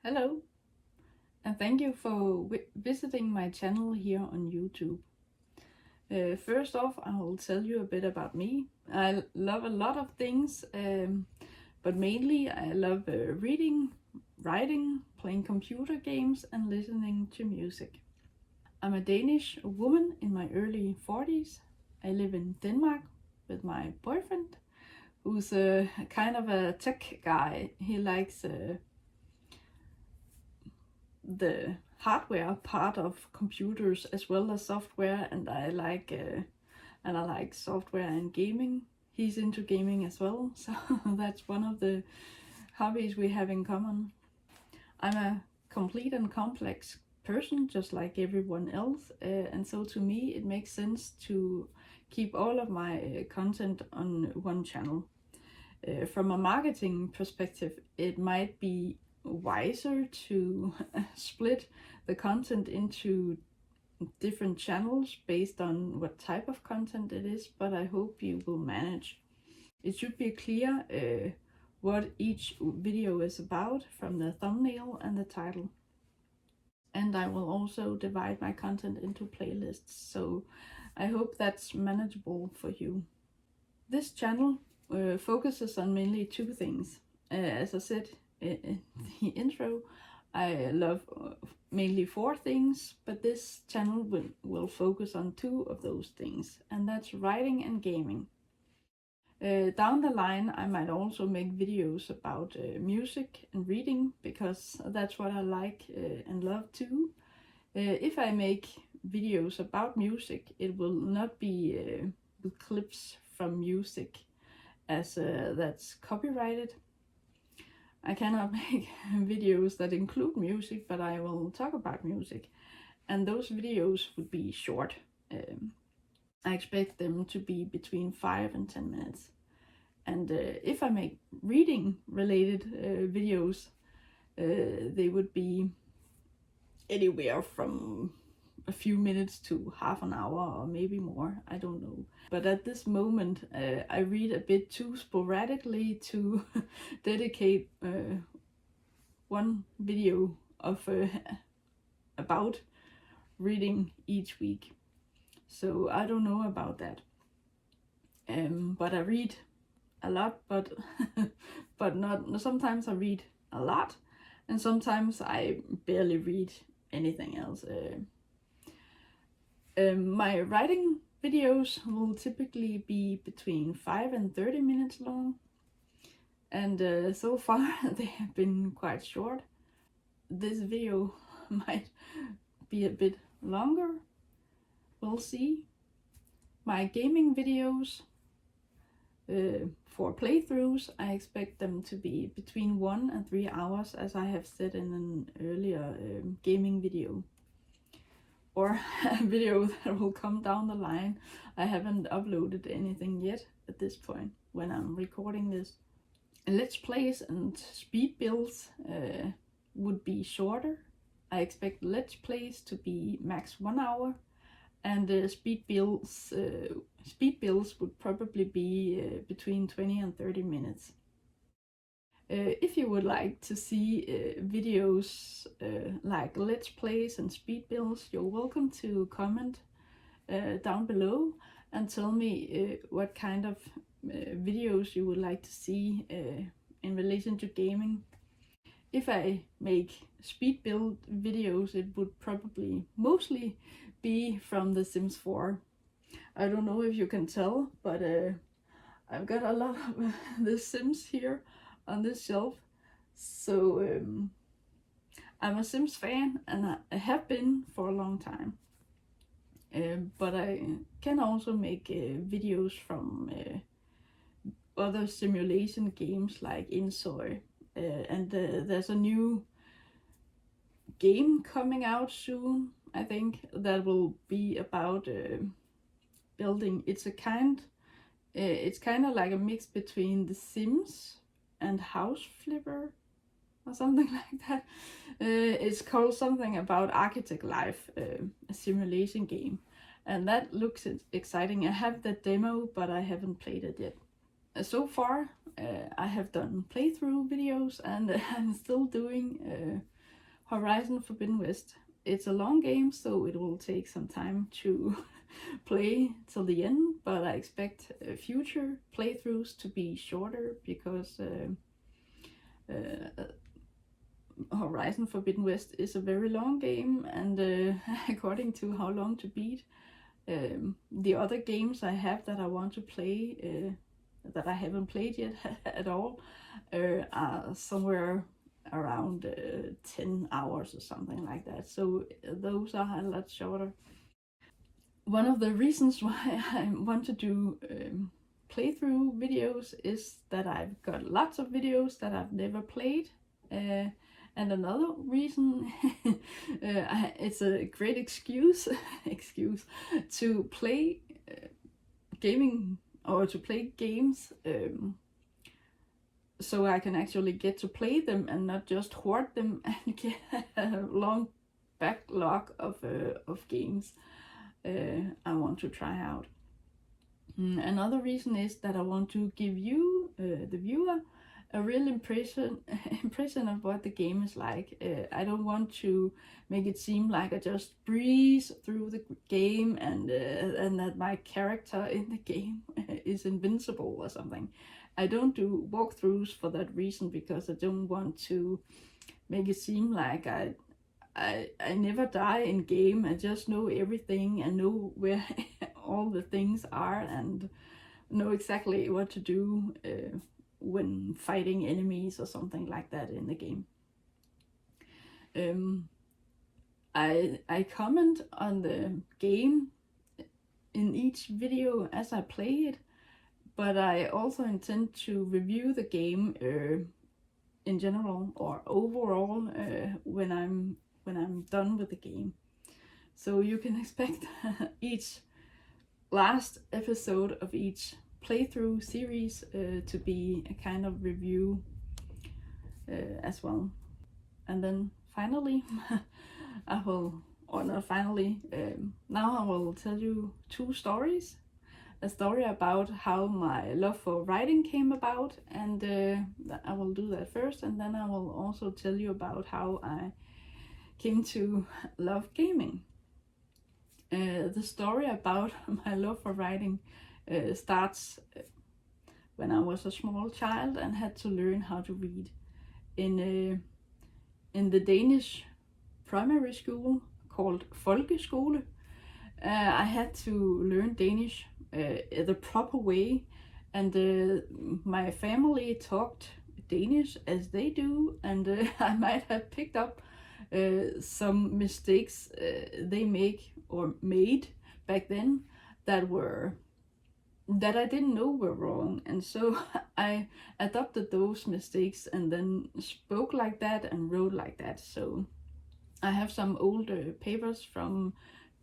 Hello, and thank you for visiting my channel here on YouTube. First off, I will tell you a bit about me. I love a lot of things, but mainly I love reading, writing, playing computer games, and listening to music. I'm a Danish woman in my early 40s. I live in Denmark with my boyfriend, who's a kind of a tech guy. He likes the hardware part of computers as well as software, and I like software and gaming. He's into gaming as well, so that's one of the hobbies we have in common. I'm a complete and complex person, just like everyone else, and so to me it makes sense to keep all of my content on one channel. From a marketing perspective, it might be wiser to split the content into different channels based on what type of content it is, but I hope you will manage. It should be clear what each video is about from the thumbnail and the title. And I will also divide my content into playlists, so I hope that's manageable for you. This channel focuses on mainly two things. As I said in the intro, I love mainly four things, but this channel will focus on two of those things, and that's writing and gaming. Down the line, I might also make videos about music and reading, because that's what I like and love too. If I make videos about music, it will not be with clips from music, as that's copyrighted. I cannot make videos that include music, but I will talk about music, and those videos would be short. I expect them to be between 5 and 10 minutes. And if I make reading related videos, they would be anywhere from a few minutes to half an hour or maybe more, I don't know. But at this moment, I read a bit too sporadically to dedicate one video of about reading each week. So I don't know about that. But I read a lot, but but not. Sometimes I read a lot, and sometimes I barely read anything else. My writing videos will typically be between 5 and 30 minutes long, and so far they have been quite short. This video might be a bit longer, we'll see. My gaming videos, for playthroughs, I expect them to be between 1 and 3 hours, as I have said in an earlier gaming video. Or a video that will come down the line. I haven't uploaded anything yet at this point when I'm recording this. Let's plays and speed builds would be shorter. I expect let's plays to be max 1 hour, and speed builds would probably be between 20 and 30 minutes. If you would like to see videos like let's plays and speed builds, you're welcome to comment down below and tell me what kind of videos you would like to see in relation to gaming. If I make speed build videos, it would probably mostly be from The Sims 4. I don't know if you can tell, but I've got a lot of The Sims here on this shelf. So I'm a Sims fan, and I have been for a long time. But I can also make videos from other simulation games like Insoy. And there's a new game coming out soon, I think, that will be about building. It's kind of like a mix between The Sims and House Flipper or something like that. It's called something about Architect Life, a simulation game, and that looks exciting. I have the demo, but I haven't played it yet. So far, I have done playthrough videos, and I'm still doing Horizon Forbidden West. It's a long game, so it will take some time to play till the end, but I expect future playthroughs to be shorter because Horizon Forbidden West is a very long game, and according to how long to beat, the other games I have that I want to play, that I haven't played yet at all, are somewhere around 10 hours or something like that. So those are a lot shorter. One of the reasons why I want to do playthrough videos is that I've got lots of videos that I've never played. And another reason, it's a great excuse to play gaming or to play games, so I can actually get to play them and not just hoard them and get a long backlog of games I want to try out. Another reason is that I want to give you, the viewer, a real impression of what the game is like. I don't want to make it seem like I just breeze through the game and that my character in the game is invincible or something. I don't do walkthroughs for that reason, because I don't want to make it seem like I never die in game. I just know everything and know where all the things are and know exactly what to do when fighting enemies or something like that in the game. I comment on the game in each video as I play it, but I also intend to review the game in general or overall when I'm done with the game. So you can expect each last episode of each playthrough series to be a kind of review as well. And then finally, now I will tell you two stories. A story about how my love for writing came about, and I will do that first, and then I will also tell you about how I came to love gaming. The story about my love for writing starts when I was a small child and had to learn how to read. In the Danish primary school called folkeskole, I had to learn Danish the proper way, and my family talked Danish as they do, and I might have picked up some mistakes they make or made back then that I didn't know were wrong, and so I adopted those mistakes and then spoke like that and wrote like that. So I have some old papers from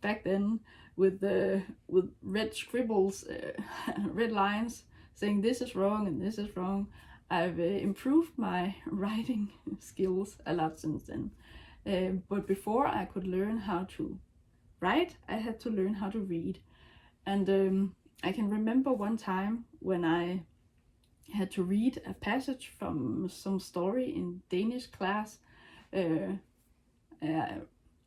back then with red scribbles, red lines saying this is wrong and this is wrong. I've improved my writing skills a lot since then. But before I could learn how to write, I had to learn how to read. And I can remember one time when I had to read a passage from some story in Danish class.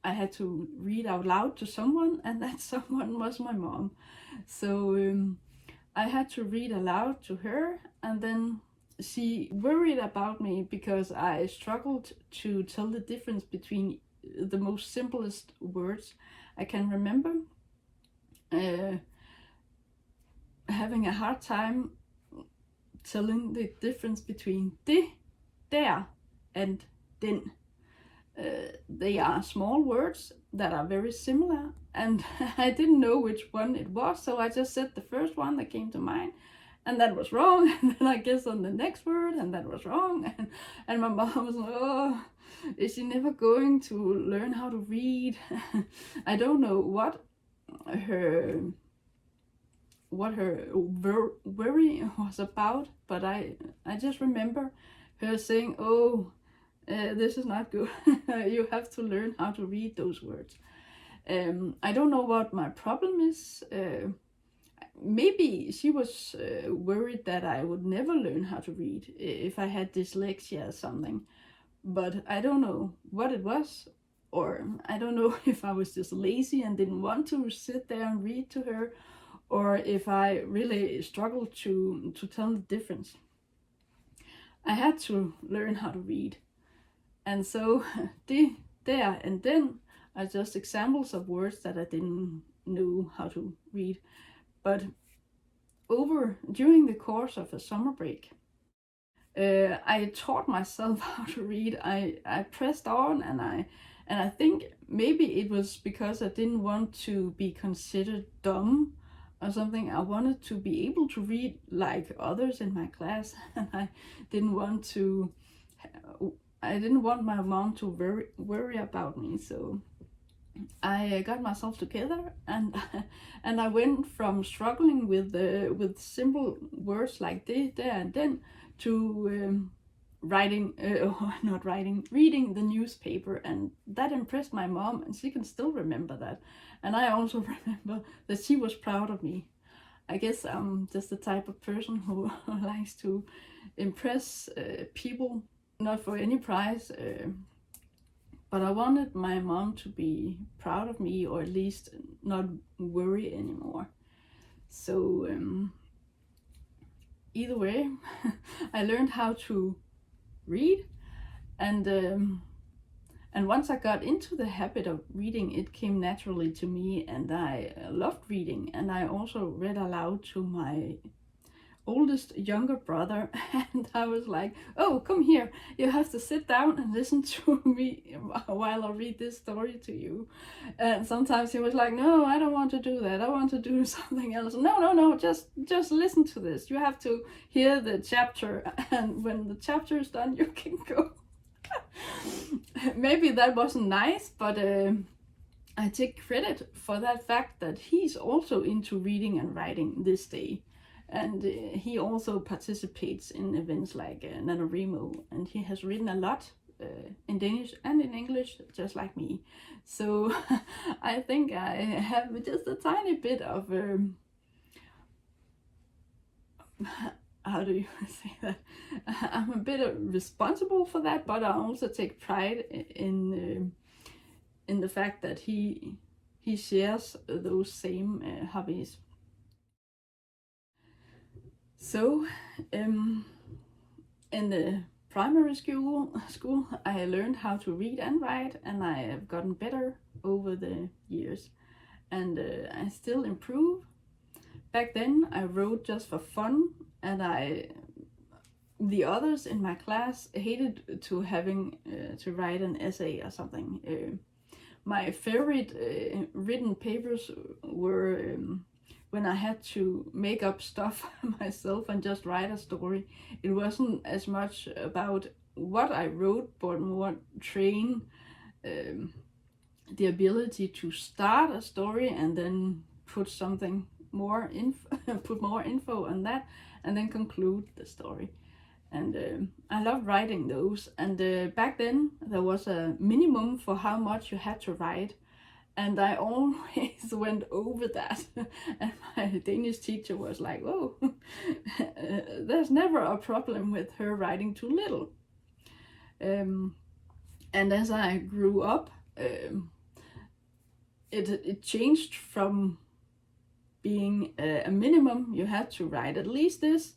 I had to read out loud to someone, and that someone was my mom. So I had to read aloud to her, and then she worried about me because I struggled to tell the difference between the most simplest words I can remember. Having a hard time telling the difference between det, der, and den. They are small words that are very similar, and I didn't know which one it was, so I just said the first one that came to mind, and that was wrong. And then I guessed on the next word, and that was wrong. And my mom was like, oh, is she never going to learn how to read? I don't know what her worry was about, but I just remember her saying, oh, this is not good. You have to learn how to read those words. I don't know what my problem is. Maybe she was worried that I would never learn how to read if I had dyslexia or something. but I don't know what it was, or I don't know if I was just lazy and didn't want to sit there and read to her, or if I really struggled to tell the difference. I had to learn how to read. And so there and then are just examples of words that I didn't know how to read. But during the course of a summer break, I taught myself how to read. I pressed on, and I think maybe it was because I didn't want to be considered dumb or something. I wanted to be able to read like others in my class, and I didn't want my mom to worry about me. So I got myself together, and and I went from struggling with simple words like this, there, and then to reading the newspaper, and that impressed my mom, and she can still remember that, and I also remember that she was proud of me. I guess I'm just the type of person who likes to impress people, not for any prize. But I wanted my mom to be proud of me, or at least not worry anymore. So either way, I learned how to read, and once I got into the habit of reading, it came naturally to me, and I loved reading. And I also read aloud to my oldest younger brother, and I was like, oh, come here, you have to sit down and listen to me while I read this story to you. And sometimes he was like, no, I don't want to do that, I want to do something else. No, just listen to this, you have to hear the chapter, and when the chapter is done you can go. Maybe that wasn't nice, but I take credit for that fact that he's also into reading and writing this day. And he also participates in events like NaNoWriMo, and he has written a lot in Danish and in English, just like me. So I think I have just a tiny bit of how do you say that? I'm a bit responsible for that, but I also take pride in the fact that he shares those same hobbies. So, in the primary school, I learned how to read and write, and I have gotten better over the years, and I still improve. Back then, I wrote just for fun, and the others in my class hated to having to write an essay or something. My favorite written papers were when I had to make up stuff myself and just write a story. It wasn't as much about what I wrote, but more train the ability to start a story and then put something more put more info on that, and then conclude the story. And I love writing those. And back then there was a minimum for how much you had to write. And I always went over that. And my Danish teacher was like, oh, there's never a problem with her writing too little. And as I grew up, it changed from being a minimum, you had to write at least this,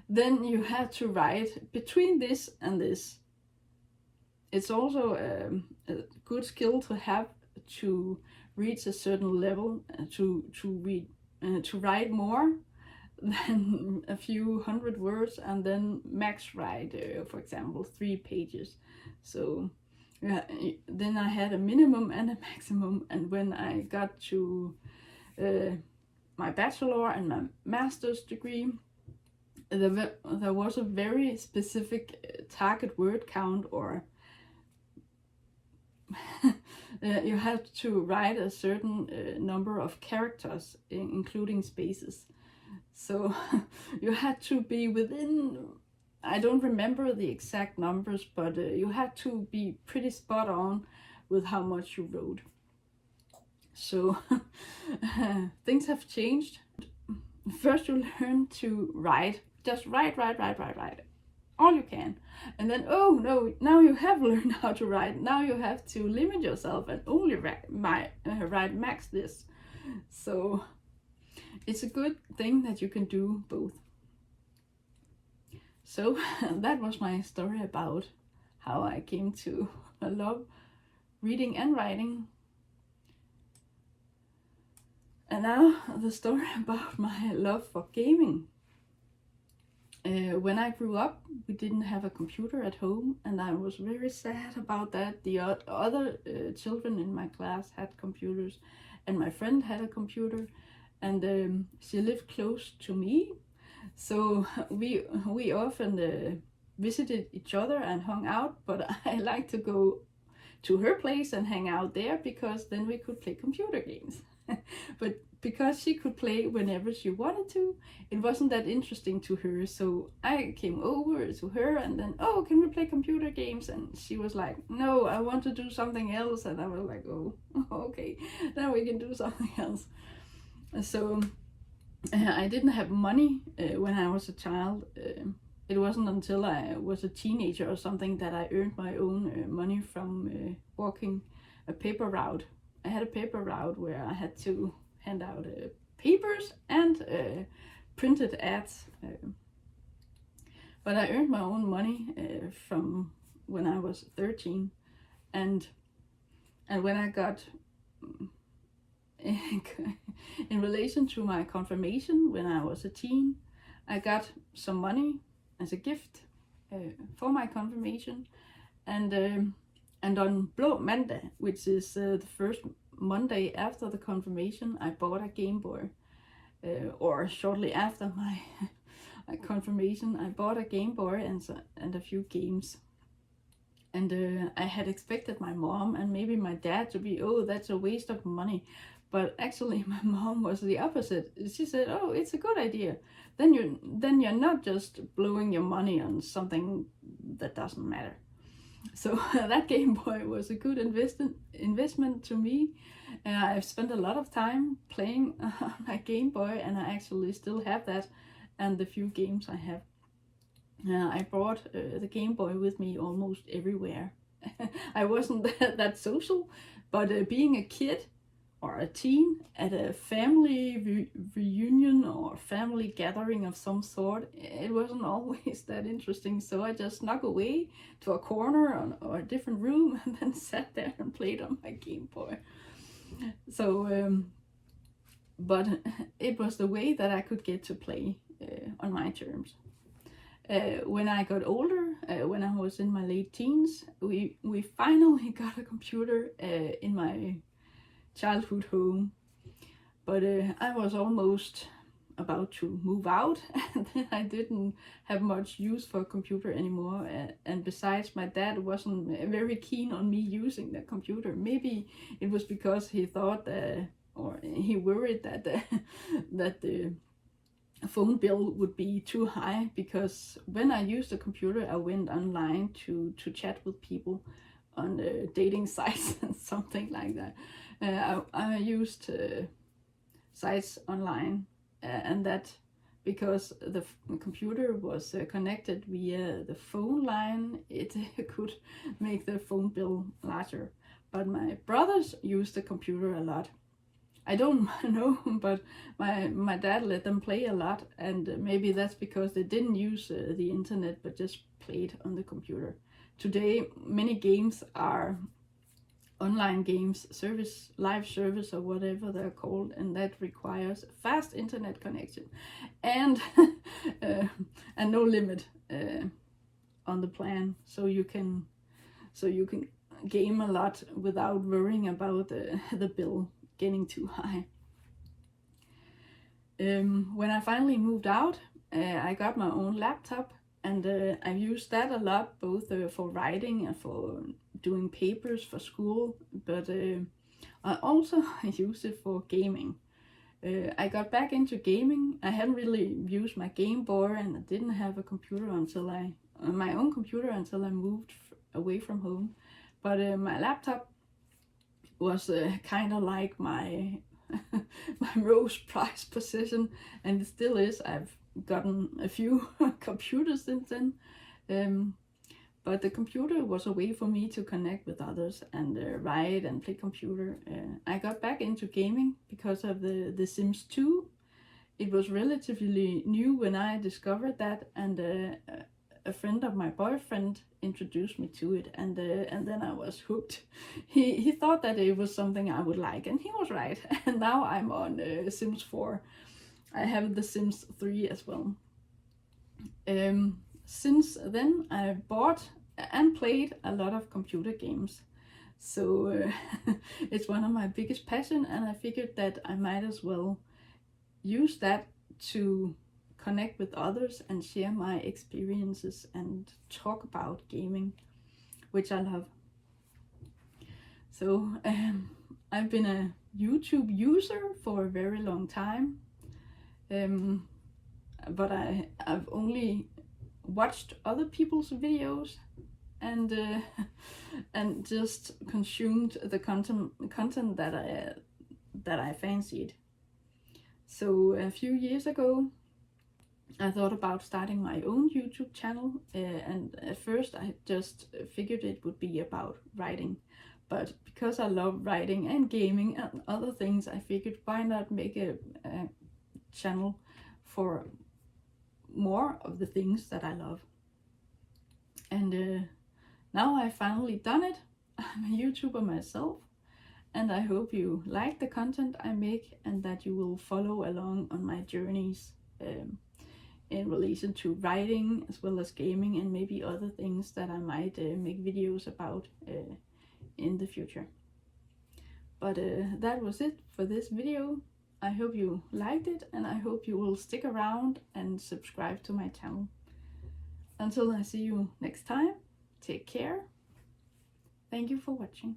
then you had to write between this and this. It's also a good skill to have to reach a certain level, to write more than a few hundred words, and then max write, for example, 3 pages. So then I had a minimum and a maximum, and when I got to my bachelor and my master's degree, there was a very specific target word count, or you had to write a certain number of characters, including spaces. So you had to be within, I don't remember the exact numbers, but you had to be pretty spot on with how much you wrote. So things have changed. First you learn to write, just write all you can. And then, oh no, now you have learned how to write. Now you have to limit yourself and only write max this. So it's a good thing that you can do both. So that was my story about how I came to love reading and writing. And now the story about my love for gaming. When I grew up, we didn't have a computer at home, and I was very sad about that. The other children in my class had computers, and my friend had a computer, and she lived close to me, so we often visited each other and hung out. But I like to go to her place and hang out there, because then we could play computer games. But because she could play whenever she wanted to, it wasn't that interesting to her. So I came over to her and then, oh, can we play computer games? And she was like, no, I want to do something else. And I was like, oh, okay, then we can do something else. So I didn't have money when I was a child. It wasn't until I was a teenager or something that I earned my own money from walking a paper route. I had a paper route where I had to hand out papers and printed ads. But I earned my own money from when I was 13, and when I got in relation to my confirmation when I was a teen, I got some money as a gift for my confirmation, and on Blå Mandag, which is the first Monday after the confirmation, I bought a Game Boy, or shortly after my confirmation, I bought a Game Boy and a few games. And I had expected my mom and maybe my dad to be, oh, that's a waste of money. But actually, my mom was the opposite. She said, oh, it's a good idea. Then you're not just blowing your money on something that doesn't matter. So that Game Boy was a good investment to me. I've spent a lot of time playing on my Game Boy, and I actually still have that and the few games I have. I brought the Game Boy with me almost everywhere. I wasn't that social, but being a kid or a teen at a family reunion or family gathering of some sort, it wasn't always that interesting. So I just snuck away to a corner or a different room and then sat there and played on my Game Boy. So, but it was the way that I could get to play on my terms. When I got older, when I was in my late teens, we finally got a computer in my childhood home, but I was almost about to move out, and then I didn't have much use for a computer anymore, and besides, my dad wasn't very keen on me using the computer. Maybe it was because he thought or he worried that the phone bill would be too high, because when I used the computer, I went online to chat with people on dating sites and something like that. I used sites online, and that because the computer was connected via the phone line, it could make the phone bill larger. But my brothers used the computer a lot. I don't know, but my dad let them play a lot, and maybe that's because they didn't use the internet but just played on the computer. Today, many games are online games, live service or whatever they're called, and that requires a fast internet connection and and no limit on the plan, so you can game a lot without worrying about the bill getting too high. When I finally moved out, I got my own laptop, and I used that a lot, both for writing and for doing papers for school, but I also use it for gaming. I got back into gaming. I hadn't really used my Game Boy, and I didn't have a computer my own computer until I moved away from home. But my laptop was kind of like my my most prized possession, and it still is. I've gotten a few computers since then. But the computer was a way for me to connect with others and write and play computer. I got back into gaming because of the Sims 2. It was relatively new when I discovered that, and a friend of my boyfriend introduced me to it, and then I was hooked. He thought that it was something I would like, and he was right. And now I'm on Sims 4. I have the Sims 3 as well. Since then, I bought and played a lot of computer games. So it's one of my biggest passion, and I figured that I might as well use that to connect with others and share my experiences and talk about gaming, which I love. So I've been a YouTube user for a very long time, but I've only watched other people's videos and and just consumed the content that I fancied. So a few years ago, I thought about starting my own YouTube channel, and at first I just figured it would be about writing. But because I love writing and gaming and other things, I figured why not make a channel for more of the things that I love. And now I've finally done it. I'm a YouTuber myself, and I hope you like the content I make and that you will follow along on my journeys in relation to writing as well as gaming and maybe other things that I might make videos about in the future. But that was it for this video. I hope you liked it, and I hope you will stick around and subscribe to my channel. Until I see you next time, take care. Thank you for watching.